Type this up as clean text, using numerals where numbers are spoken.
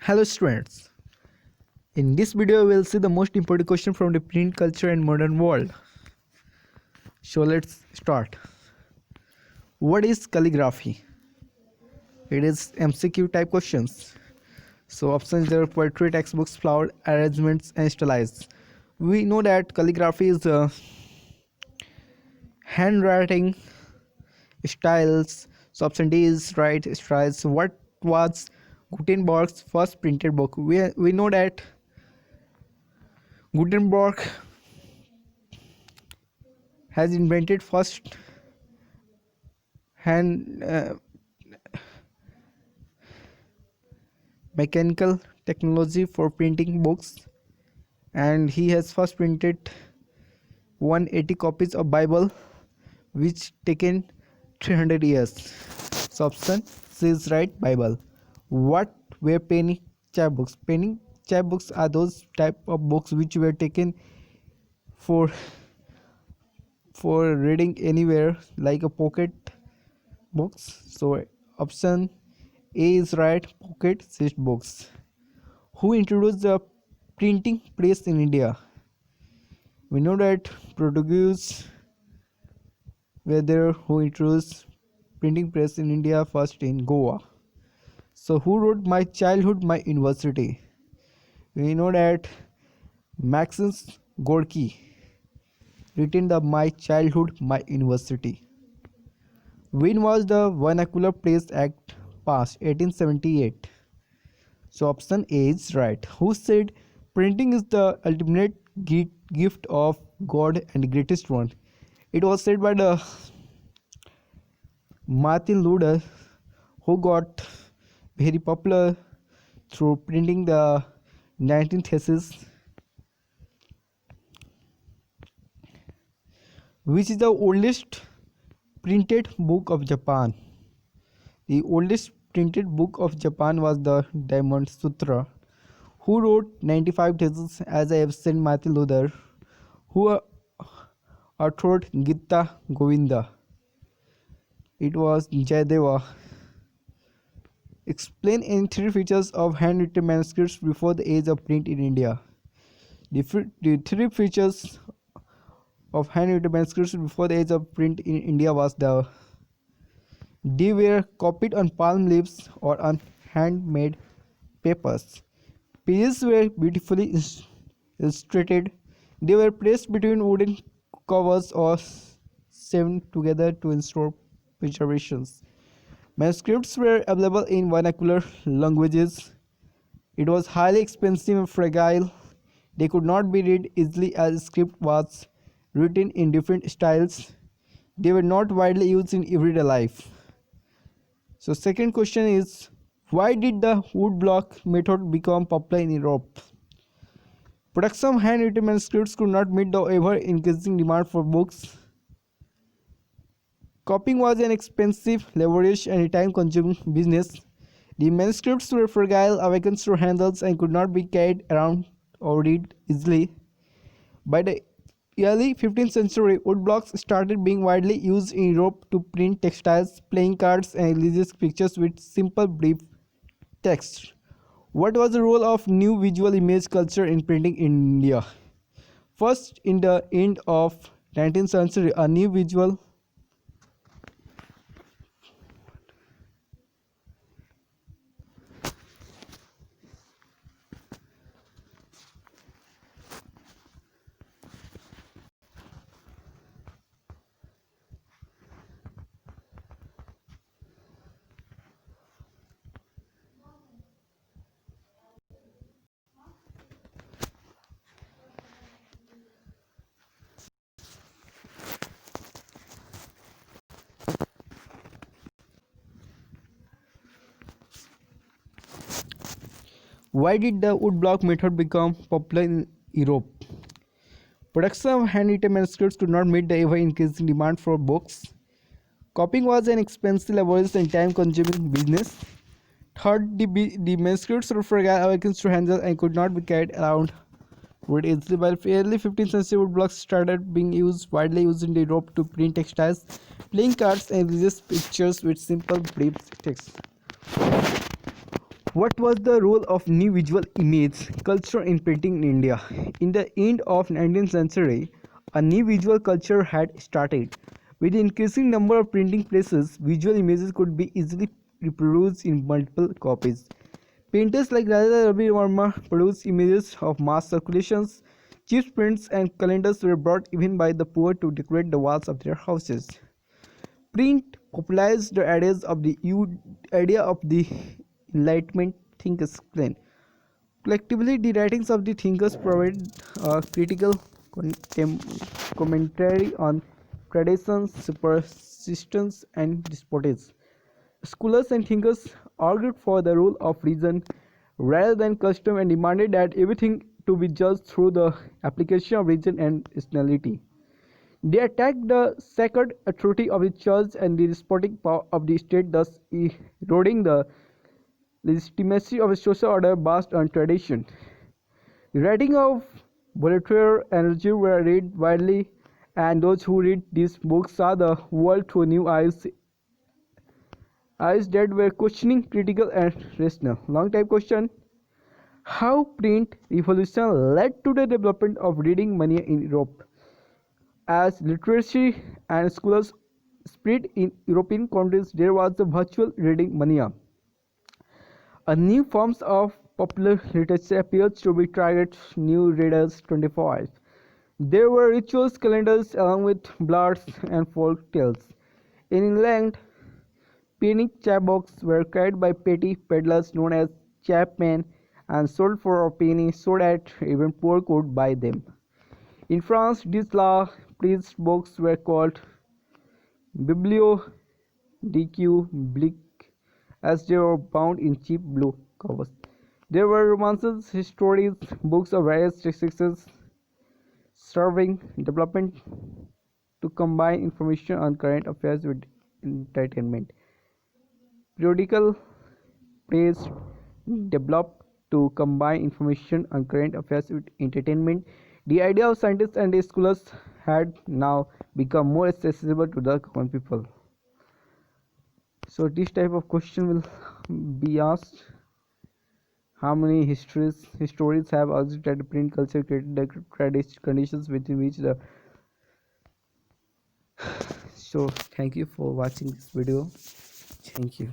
Hello students, in this video we will see the most important question from the print culture and modern world. So let's start. What is calligraphy? It is MCQ type questions. So options are poetry, textbooks, flower arrangements and stylized. We know that calligraphy is handwriting styles. So option D is right, styles. What was Gutenberg's first printed book? We know that Gutenberg has invented first hand mechanical technology for printing books, and he has first printed 180 copies of Bible, which taken 300 years. So option C is right, Bible. What were penny chapbooks? Penny chapbooks are those type of books which were taken for reading anywhere, like a pocket books. So option A is right, pocket sized books. Who introduced the printing press in India? We know that Portuguese were there who introduced printing press in India first in Goa. So who wrote My Childhood, My University? We know that Maxim Gorky written the My Childhood, My University. When was the Vernacular Press Act passed? 1878. So option A is right. Who said printing is the ultimate gift of God and greatest one? It was said by the Martin Luther, who got very popular through printing the 19 Theses. Which is the oldest printed book of Japan? The oldest printed book of Japan was the Diamond Sutra. Who wrote 95 Theses? As I have said, Martin Luther. Who authored Gita Govinda? It was Jayadeva. Explain any three features of handwritten manuscripts before the age of print in India. The three features of handwritten manuscripts before the age of print in India was the they were copied on palm leaves or on handmade papers. Pages were beautifully illustrated. They were placed between wooden covers or sewn together to ensure preservation. Manuscripts were available in vernacular languages. It was highly expensive and fragile. They could not be read easily as script was written in different styles. They were not widely used in everyday life. So second question is, why did the woodblock method become popular in Europe? Production of handwritten manuscripts could not meet the ever increasing demand for books. Copying was an expensive, laborious and time-consuming business. The manuscripts were fragile, against through handles, and could not be carried around or read easily. By the early 15th century, woodblocks started being widely used in Europe to print textiles, playing cards, and religious pictures with simple, brief text. What was the role of new visual image culture in printing in India? First, in the end of 19th century, a new visual Why did the woodblock method become popular in Europe? Production of handwritten manuscripts could not meet the ever-increasing demand for books. Copying was an expensive, laborious, and time-consuming business. Third, the manuscripts were fragile, against to handle, and could not be carried around wood easily. By the early 15th century, woodblocks started being widely used in Europe to print textiles, playing cards, and religious pictures with simple, brief text. What was the role of new visual image culture in printing in India? In the end of 19th century, a new visual culture had started. With the increasing number of printing presses, visual images could be easily reproduced in multiple copies. Painters like Raja Ravi Verma produced images of mass circulations. Cheap prints and calendars were brought even by the poor to decorate the walls of their houses. Print popularized the idea of the Enlightenment thinkers' claim. Collectively, the writings of the thinkers provide a critical commentary on traditions, superstitions, and despotism. Scholars and thinkers argued for the rule of reason rather than custom and demanded that everything to be judged through the application of reason and rationality. They attacked the sacred authority of the church and the despotic power of the state, thus eroding the legitimacy of a social order based on tradition. The writing of Voltaire and Rousseau were read widely, and those who read these books saw the world through new eyes that were questioning, critical, and rational. Long time question: how print revolution led to the development of reading mania in Europe? As literacy and scholars spread in European countries, there was a virtual reading mania. A new forms of popular literature appeared to be target new readers 24 hours. There were rituals, calendars, along with ballads and folk tales. In England, penny chapbooks were carried by petty peddlers known as chapmen and sold for a penny so that even poor could buy them. In France, these law priest books were called bibliothéques publiques as they were bound in cheap blue covers. There were romances, stories, books of various successes, serving development to combine information on current affairs with entertainment. Periodical plays developed to combine information on current affairs with entertainment. The idea of scientists and scholars had now become more accessible to the common people. So this type of question will be asked: how many historians have argued that the print culture created the conditions within which the so thank you for watching this video. Thank you.